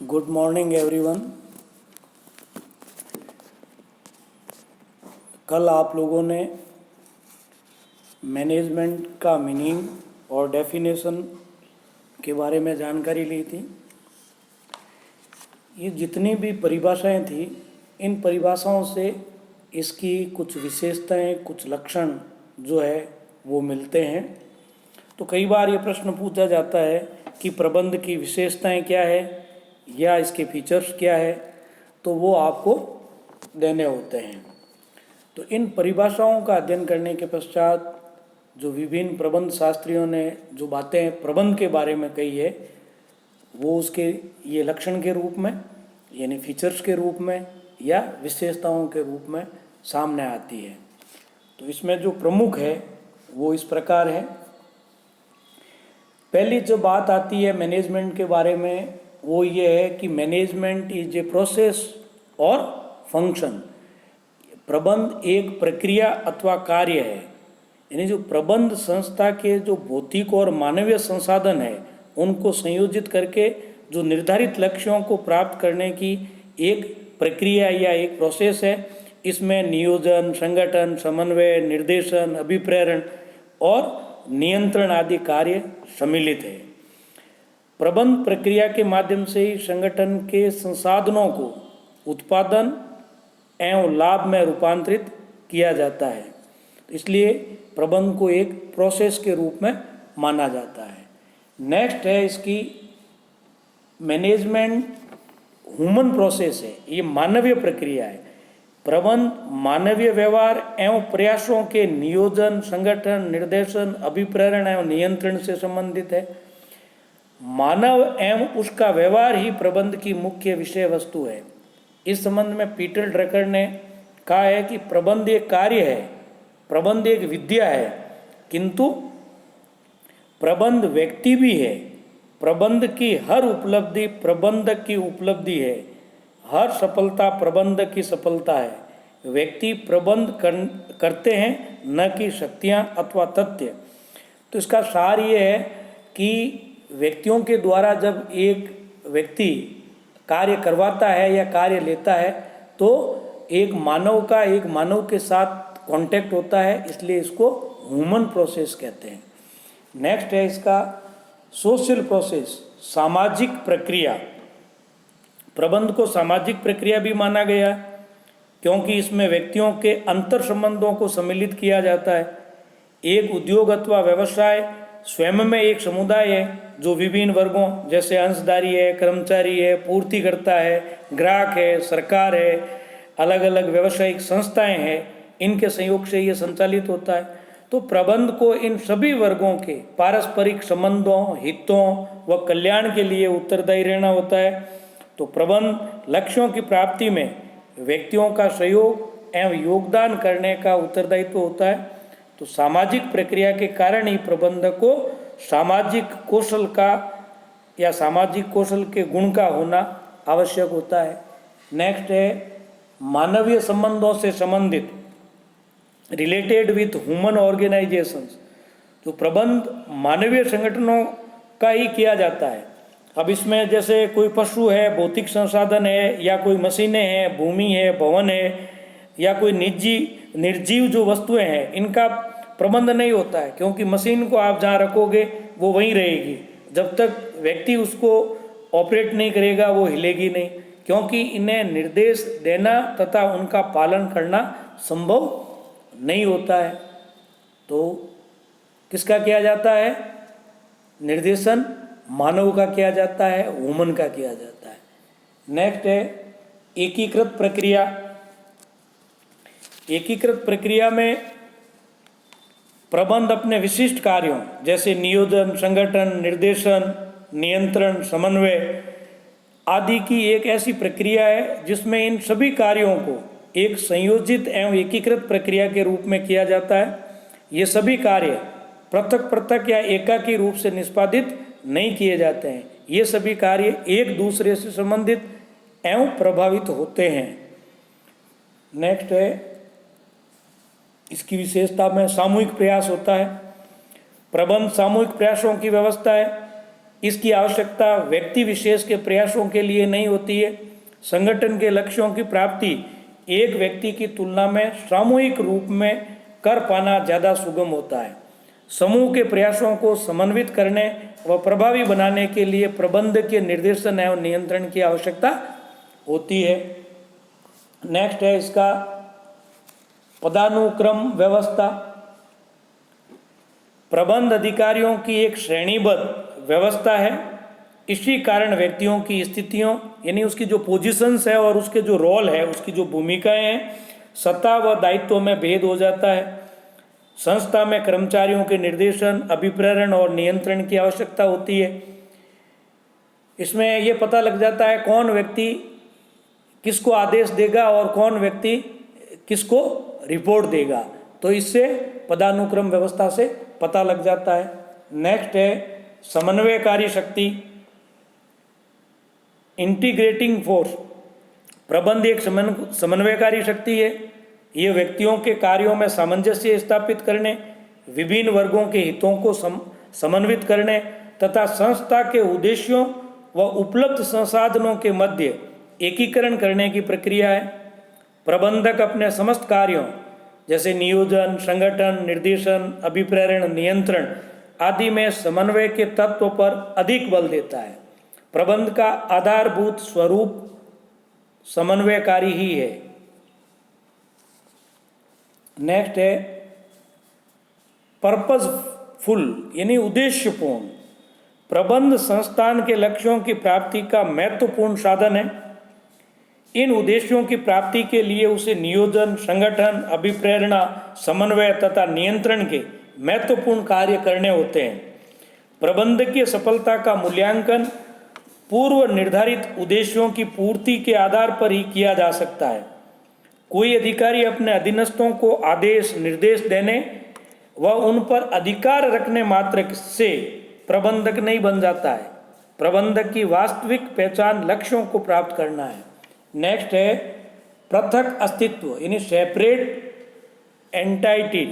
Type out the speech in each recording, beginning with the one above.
Good morning everyone. कल आप लोगों ने मैनेजमेंट का मीनिंग और डेफिनेशन के बारे में जानकारी ली थी। ये जितनी भी परिभाषाएं थी, इन परिभाषाओं से इसकी कुछ विशेषताएं, कुछ लक्षण जो है वो मिलते हैं। तो कई बार ये प्रश्न पूछा जाता है कि प्रबंध की विशेषताएं क्या है या इसके फीचर्स क्या है, तो वो आपको देने होते हैं। तो इन परिभाषाओं का अध्ययन करने के पश्चात जो विभिन्न प्रबंध शास्त्रियों ने जो बातें प्रबंध के बारे में कही है, वो उसके ये लक्षण के रूप में यानी फीचर्स के रूप में या विशेषताओं के रूप में सामने आती है। तो इसमें जो प्रमुख है वो इस प्रकार है। पहली जो बात आती है मैनेजमेंट के बारे में, वो ये है कि मैनेजमेंट इज ए प्रोसेस और फंक्शन। प्रबंध एक प्रक्रिया अथवा कार्य है, यानी जो प्रबंध संस्था के जो भौतिक और मानवीय संसाधन है उनको संयोजित करके जो निर्धारित लक्ष्यों को प्राप्त करने की एक प्रक्रिया या एक प्रोसेस है। इसमें नियोजन, संगठन, समन्वय, निर्देशन, अभिप्रेरण और नियंत्रण आदि कार्य सम्मिलित है। प्रबंध प्रक्रिया के माध्यम से ही संगठन के संसाधनों को उत्पादन एवं लाभ में रूपांतरित किया जाता है। इसलिए प्रबंध को एक प्रोसेस के रूप में माना जाता है। नेक्स्ट है इसकी मैनेजमेंट ह्यूमन प्रोसेस है, ये मानवीय प्रक्रिया है। प्रबंध मानवीय व्यवहार एवं प्रयासों के नियोजन, संगठन, निर्देशन, अभिप्रेरण एवं नियंत्रण से संबंधित है। मानव एवं उसका व्यवहार ही प्रबंध की मुख्य विषय वस्तु है। इस संबंध में पीटर ड्रकर ने कहा है कि प्रबंध एक कार्य है, प्रबंध एक विद्या है, किंतु प्रबंध व्यक्ति भी है। प्रबंध की हर उपलब्धि प्रबंधक की उपलब्धि है, हर सफलता प्रबंधक की सफलता है। व्यक्ति प्रबंध करते हैं, न कि शक्तियाँ अथवा तथ्य। तो इसका सार ये है कि व्यक्तियों के द्वारा जब एक व्यक्ति कार्य करवाता है या कार्य लेता है तो एक मानव के साथ कांटेक्ट होता है, इसलिए इसको ह्यूमन प्रोसेस कहते हैं। नेक्स्ट है इसका सोशल प्रोसेस, सामाजिक प्रक्रिया। प्रबंध को सामाजिक प्रक्रिया भी माना गया क्योंकि इसमें व्यक्तियों के अंतर संबंधों को सम्मिलित किया जाता है। एक उद्योग अथवा व्यवसाय स्वयं में एक समुदाय है जो विभिन्न वर्गों जैसे अंशधारी है, कर्मचारी है, पूर्तिकर्ता है, ग्राहक है, सरकार है, अलग अलग व्यावसायिक संस्थाएं हैं, इनके सहयोग से ये संचालित होता है। तो प्रबंध को इन सभी वर्गों के पारस्परिक संबंधों, हितों व कल्याण के लिए उत्तरदायी रहना होता है। तो प्रबंध लक्ष्यों की प्राप्ति में व्यक्तियों का सहयोग एवं योगदान करने का उत्तरदायित्व होता है। तो सामाजिक प्रक्रिया के कारण ही प्रबंधक को सामाजिक कौशल का या सामाजिक कौशल के गुण का होना आवश्यक होता है। नेक्स्ट है मानवीय संबंधों से संबंधित, रिलेटेड विथ ह्यूमन ऑर्गेनाइजेशंस। तो प्रबंध मानवीय संगठनों का ही किया जाता है। अब इसमें जैसे कोई पशु है, भौतिक संसाधन है, या कोई मशीनें हैं, भूमि है, भवन है, या कोई निर्जीव जो वस्तुएं हैं, इनका प्रबंध नहीं होता है क्योंकि मशीन को आप जहाँ रखोगे वो वहीं रहेगी। जब तक व्यक्ति उसको ऑपरेट नहीं करेगा वो हिलेगी नहीं, क्योंकि इन्हें निर्देश देना तथा उनका पालन करना संभव नहीं होता है। तो किसका किया जाता है? निर्देशन मानव का किया जाता है, ह्यूमन का किया जाता है। नेक्स्ट है एकीकृत प्रक्रिया। एकीकृत प्रक्रिया में प्रबंध अपने विशिष्ट कार्यों जैसे नियोजन, संगठन, निर्देशन, नियंत्रण, समन्वय आदि की एक ऐसी प्रक्रिया है जिसमें इन सभी कार्यों को एक संयोजित एवं एकीकृत प्रक्रिया के रूप में किया जाता है। ये सभी कार्य पृथक पृथक या एकाकी रूप से निष्पादित नहीं किए जाते हैं। ये सभी कार्य एक दूसरे से संबंधित एवं प्रभावित होते हैं। नेक्स्ट है इसकी विशेषता में सामूहिक प्रयास होता है। प्रबंध सामूहिक प्रयासों की व्यवस्था है। इसकी आवश्यकता व्यक्ति विशेष के प्रयासों के लिए नहीं होती है। संगठन के लक्ष्यों की प्राप्ति एक व्यक्ति की तुलना में सामूहिक रूप में कर पाना ज़्यादा सुगम होता है। समूह के प्रयासों को समन्वित करने व प्रभावी बनाने के लिए प्रबंध के निर्देशन एवं नियंत्रण की आवश्यकता होती है। नेक्स्ट है इसका पदानुक्रम व्यवस्था। प्रबंध अधिकारियों की एक श्रेणीबद्ध व्यवस्था है। इसी कारण व्यक्तियों की स्थितियों यानी उसकी जो पोजीशंस है और उसके जो रोल है, उसकी जो भूमिकाएं हैं, सत्ता व दायित्व में भेद हो जाता है। संस्था में कर्मचारियों के निर्देशन, अभिप्रेरण और नियंत्रण की आवश्यकता होती है। इसमें यह पता लग जाता है कौन व्यक्ति किसको आदेश देगा और कौन व्यक्ति किसको रिपोर्ट देगा, तो इससे पदानुक्रम व्यवस्था से पता लग जाता है। नेक्स्ट है समन्वयकारी शक्ति, इंटीग्रेटिंग फोर्स। प्रबंध एक समन्वयकारी शक्ति है। ये व्यक्तियों के कार्यों में सामंजस्य स्थापित करने, विभिन्न वर्गों के हितों को समन्वित करने तथा संस्था के उद्देश्यों व उपलब्ध संसाधनों के मध्य एकीकरण करने की प्रक्रिया है। प्रबंधक अपने समस्त कार्यों जैसे नियोजन, संगठन, निर्देशन, अभिप्रेरण, नियंत्रण आदि में समन्वय के तत्व पर अधिक बल देता है। प्रबंध का आधारभूत स्वरूप समन्वयकारी ही है। नेक्स्ट है पर्पजफुल यानी उद्देश्यपूर्ण। प्रबंध संस्थान के लक्ष्यों की प्राप्ति का महत्वपूर्ण साधन है। इन उद्देश्यों की प्राप्ति के लिए उसे नियोजन, संगठन, अभिप्रेरणा, समन्वय तथा नियंत्रण के महत्वपूर्ण कार्य करने होते हैं। प्रबंधकीय सफलता का मूल्यांकन पूर्व निर्धारित उद्देश्यों की पूर्ति के आधार पर ही किया जा सकता है। कोई अधिकारी अपने अधीनस्थों को आदेश निर्देश देने व उन पर अधिकार रखने मात्र से प्रबंधक नहीं बन जाता है। प्रबंधक की वास्तविक पहचान लक्ष्यों को प्राप्त करना है। नेक्स्ट है पृथक अस्तित्व यानी सेपरेट एंटाइटी।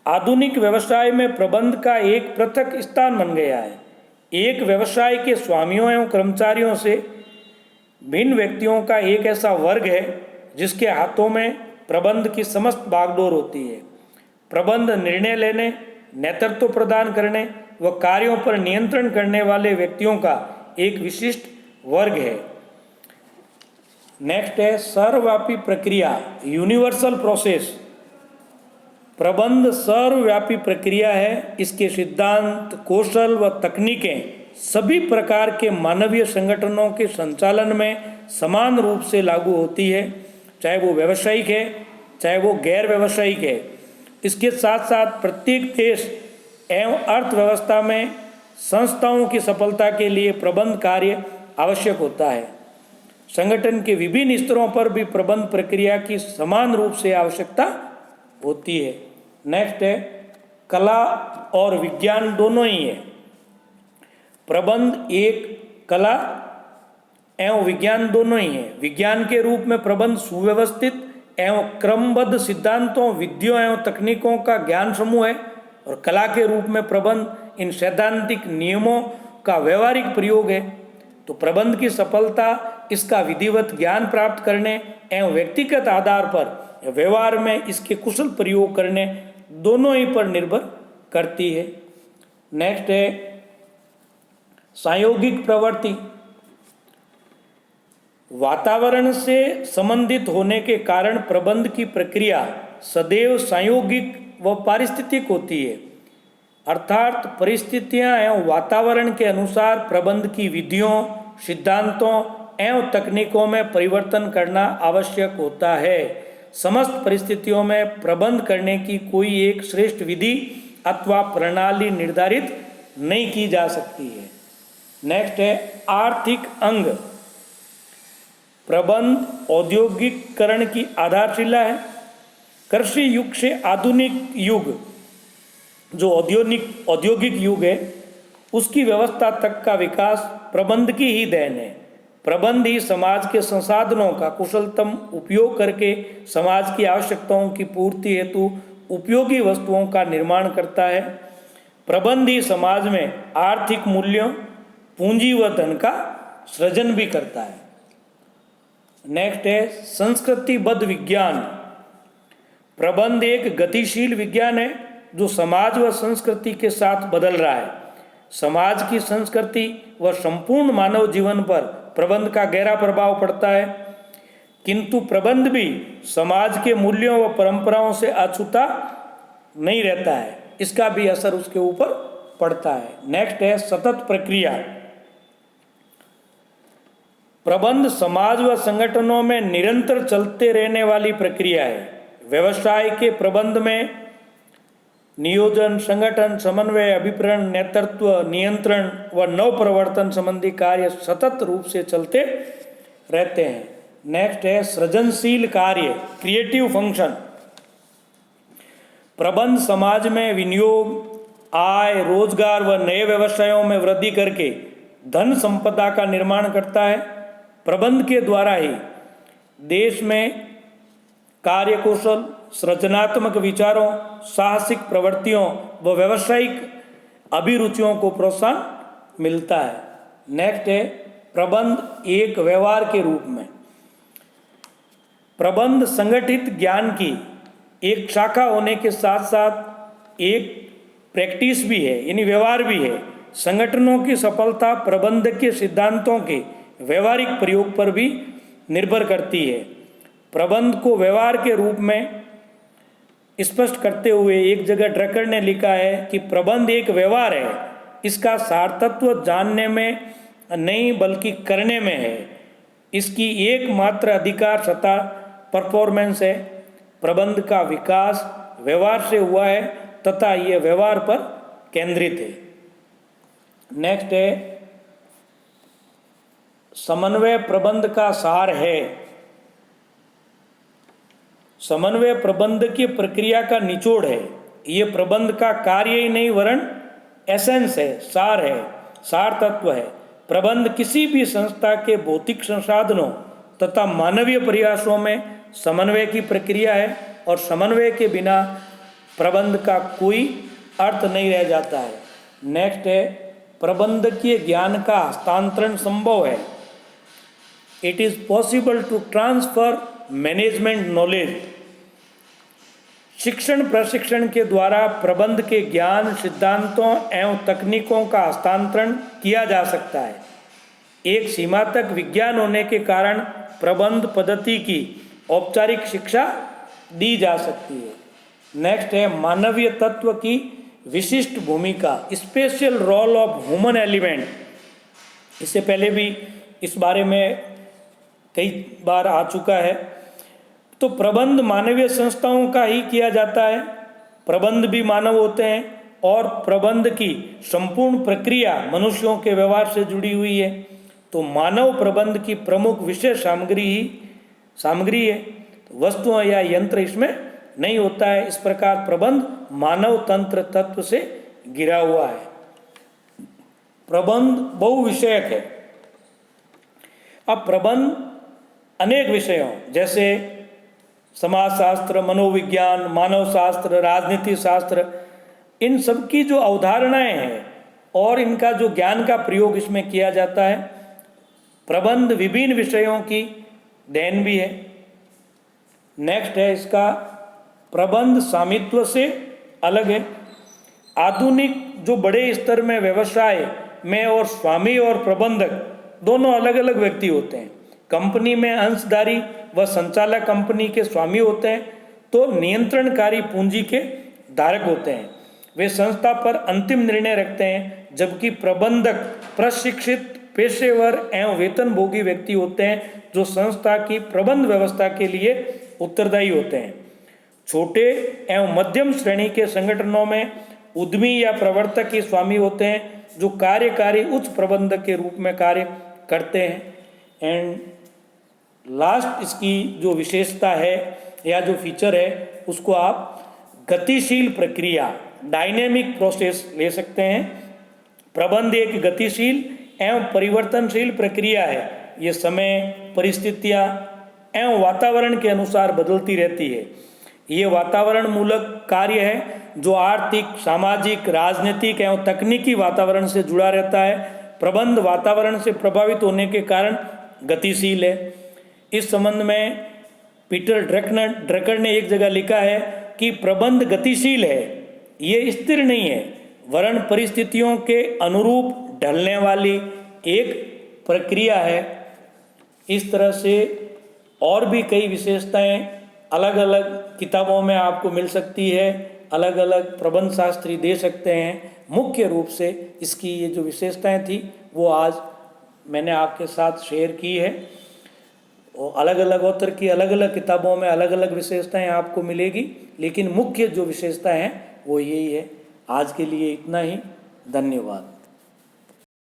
आधुनिक व्यवसाय में प्रबंध का एक पृथक स्थान बन गया है। एक व्यवसाय के स्वामियों एवं कर्मचारियों से भिन्न व्यक्तियों का एक ऐसा वर्ग है जिसके हाथों में प्रबंध की समस्त बागडोर होती है। प्रबंध निर्णय लेने, नेतृत्व प्रदान करने व कार्यों पर नियंत्रण करने वाले व्यक्तियों का एक विशिष्ट वर्ग है। नेक्स्ट है सर्वव्यापी प्रक्रिया यूनिवर्सल प्रोसेस। प्रबंध सर्वव्यापी प्रक्रिया है। इसके सिद्धांत, कौशल व तकनीकें सभी प्रकार के मानवीय संगठनों के संचालन में समान रूप से लागू होती है, चाहे वो व्यावसायिक है चाहे वो गैर व्यावसायिक है। इसके साथ साथ प्रत्येक देश एवं अर्थव्यवस्था में संस्थाओं की सफलता के लिए प्रबंध कार्य आवश्यक होता है। संगठन के विभिन्न स्तरों पर भी प्रबंध प्रक्रिया की समान रूप से आवश्यकता होती है। नेक्स्ट है कला और विज्ञान दोनों ही है। प्रबंध एक कला एवं विज्ञान दोनों ही है। विज्ञान के रूप में प्रबंध सुव्यवस्थित एवं क्रमबद्ध सिद्धांतों, विधियों एवं तकनीकों का ज्ञान समूह है और कला के रूप में प्रबंध इन सैद्धांतिक नियमों का व्यवहारिक प्रयोग है। तो प्रबंध की सफलता इसका विधिवत ज्ञान प्राप्त करने एवं व्यक्तिगत आधार पर व्यवहार में इसके कुशल प्रयोग करने दोनों ही पर निर्भर करती है। नेक्स्ट है सांयोगिक प्रवृत्ति। वातावरण से संबंधित होने के कारण प्रबंध की प्रक्रिया सदैव सांयोगिक व पारिस्थितिक होती है, अर्थात परिस्थितियां एवं वातावरण के अनुसार प्रबंध की विधियों, सिद्धांतों एवं तकनीकों में परिवर्तन करना आवश्यक होता है। समस्त परिस्थितियों में प्रबंध करने की कोई एक श्रेष्ठ विधि अथवा प्रणाली निर्धारित नहीं की जा सकती है। नेक्स्ट है आर्थिक अंग। प्रबंध औद्योगिकरण की आधारशिला है। कृषि युग से आधुनिक युग जो औद्योगिक युग है उसकी व्यवस्था तक का विकास प्रबंध की ही देन है। प्रबंध ही समाज के संसाधनों का कुशलतम उपयोग करके समाज की आवश्यकताओं की पूर्ति हेतु उपयोगी वस्तुओं का निर्माण करता है। प्रबंध ही समाज में आर्थिक मूल्यों, पूंजी व धन का सृजन भी करता है। नेक्स्ट है संस्कृतिबद्ध विज्ञान। प्रबंध एक गतिशील विज्ञान है जो समाज व संस्कृति के साथ बदल रहा है। समाज की संस्कृति व संपूर्ण मानव जीवन पर प्रबंध का गहरा प्रभाव पड़ता है, किंतु प्रबंध भी समाज के मूल्यों व परंपराओं से अछूता नहीं रहता है, इसका भी असर उसके ऊपर पड़ता है। नेक्स्ट है सतत प्रक्रिया। प्रबंध समाज व संगठनों में निरंतर चलते रहने वाली प्रक्रिया है। व्यवसाय के प्रबंध में नियोजन, संगठन, समन्वय, अभिप्रेरण, नेतृत्व, नियंत्रण व नव प्रवर्तन संबंधी कार्य सतत रूप से चलते रहते हैं। नेक्स्ट है सृजनशील कार्य, क्रिएटिव फंक्शन। प्रबंध समाज में विनियोग, आय, रोजगार व नए व्यवसायों में वृद्धि करके धन संपदा का निर्माण करता है। प्रबंध के द्वारा ही देश में कार्यकुशल, सृजनात्मक विचारों, साहसिक प्रवृत्तियों व व्यावसायिक अभिरुचियों को प्रोत्साहन मिलता है। नेक्स्ट है प्रबंध एक व्यवहार के रूप में। प्रबंध संगठित ज्ञान की एक शाखा होने के साथ साथ एक प्रैक्टिस भी है, यानी व्यवहार भी है। संगठनों की सफलता प्रबंध के सिद्धांतों के व्यवहारिक प्रयोग पर भी निर्भर करती है। प्रबंध को व्यवहार के रूप में स्पष्ट करते हुए एक जगह ड्रकर ने लिखा है कि प्रबंध एक व्यवहार है, इसका सार्थत्व जानने में नहीं बल्कि करने में है। इसकी एकमात्र अधिकार सत्ता परफॉर्मेंस है। प्रबंध का विकास व्यवहार से हुआ है तथा यह व्यवहार पर केंद्रित है। नेक्स्ट है समन्वय प्रबंध का सार है। समन्वय प्रबंध की प्रक्रिया का निचोड़ है। ये प्रबंध का कार्य ही नहीं वरन एसेंस है, सार है, सार तत्व है। प्रबंध किसी भी संस्था के भौतिक संसाधनों तथा मानवीय प्रयासों में समन्वय की प्रक्रिया है और समन्वय के बिना प्रबंध का कोई अर्थ नहीं रह जाता है। नेक्स्ट है प्रबंधकीय ज्ञान का हस्तांतरण संभव है। It is possible to transfer management knowledge. शिक्षण प्रशिक्षण के द्वारा प्रबंध के ज्ञान, सिद्धांतों एवं तकनीकों का हस्तांतरण किया जा सकता है। एक सीमा तक विज्ञान होने के कारण प्रबंध पद्धति की औपचारिक शिक्षा दी जा सकती है। नेक्स्ट है मानवीय तत्व की विशिष्ट भूमिका, special role of human element. इससे पहले भी इस बारे में कई बार आ चुका है। तो प्रबंध मानवीय संस्थाओं का ही किया जाता है। प्रबंध भी मानव होते हैं और प्रबंध की संपूर्ण प्रक्रिया मनुष्यों के व्यवहार से जुड़ी हुई है। तो मानव प्रबंध की प्रमुख विषय सामग्री है, वस्तुओं या यंत्र इसमें नहीं होता है। इस प्रकार प्रबंध मानव तंत्र तत्व से घिरा हुआ है। प्रबंध बहुविषयक है। अब प्रबंध अनेक विषयों जैसे समाजशास्त्र, मनोविज्ञान, मानव शास्त्र, राजनीति शास्त्र, इन सब की जो अवधारणाएं हैं और इनका जो ज्ञान का प्रयोग इसमें किया जाता है। प्रबंध विभिन्न विषयों की देन भी है। नेक्स्ट है इसका प्रबंध स्वामित्व से अलग है। आधुनिक जो बड़े स्तर में व्यवसाय में और स्वामी और प्रबंधक दोनों अलग अलग व्यक्ति होते हैं। कंपनी में अंशधारी व संचालक कंपनी के स्वामी होते हैं, तो नियंत्रणकारी पूंजी के धारक होते हैं। वे संस्था पर अंतिम निर्णय रखते हैं, जबकि प्रबंधक प्रशिक्षित पेशेवर एवं वेतनभोगी व्यक्ति होते हैं जो संस्था की प्रबंध व्यवस्था के लिए उत्तरदायी होते हैं। छोटे एवं मध्यम श्रेणी के संगठनों में उद्यमी या प्रवर्तक ही स्वामी होते हैं जो कार्यकारी उच्च प्रबंधक के रूप में कार्य करते हैं। एंड लास्ट इसकी जो विशेषता है या जो फीचर है उसको आप गतिशील प्रक्रिया, डायनेमिक प्रोसेस ले सकते हैं। प्रबंध एक गतिशील एवं परिवर्तनशील प्रक्रिया है। ये समय, परिस्थितियाँ एवं वातावरण के अनुसार बदलती रहती है। ये वातावरण मूलक कार्य है जो आर्थिक, सामाजिक, राजनीतिक एवं तकनीकी वातावरण से जुड़ा रहता है। प्रबंध वातावरण से प्रभावित होने के कारण गतिशील है। इस संबंध में पीटर ड्रकर ने एक जगह लिखा है कि प्रबंध गतिशील है, ये स्थिर नहीं है, वरन परिस्थितियों के अनुरूप ढलने वाली एक प्रक्रिया है। इस तरह से और भी कई विशेषताएं अलग अलग किताबों में आपको मिल सकती है, अलग अलग प्रबंध शास्त्री दे सकते हैं। मुख्य रूप से इसकी ये जो विशेषताएं थी वो आज मैंने आपके साथ शेयर की है। और अलग अलग ऑथर की अलग अलग किताबों में अलग अलग विशेषताएं आपको मिलेगी, लेकिन मुख्य जो विशेषताएं हैं वो यही है। आज के लिए इतना ही। धन्यवाद।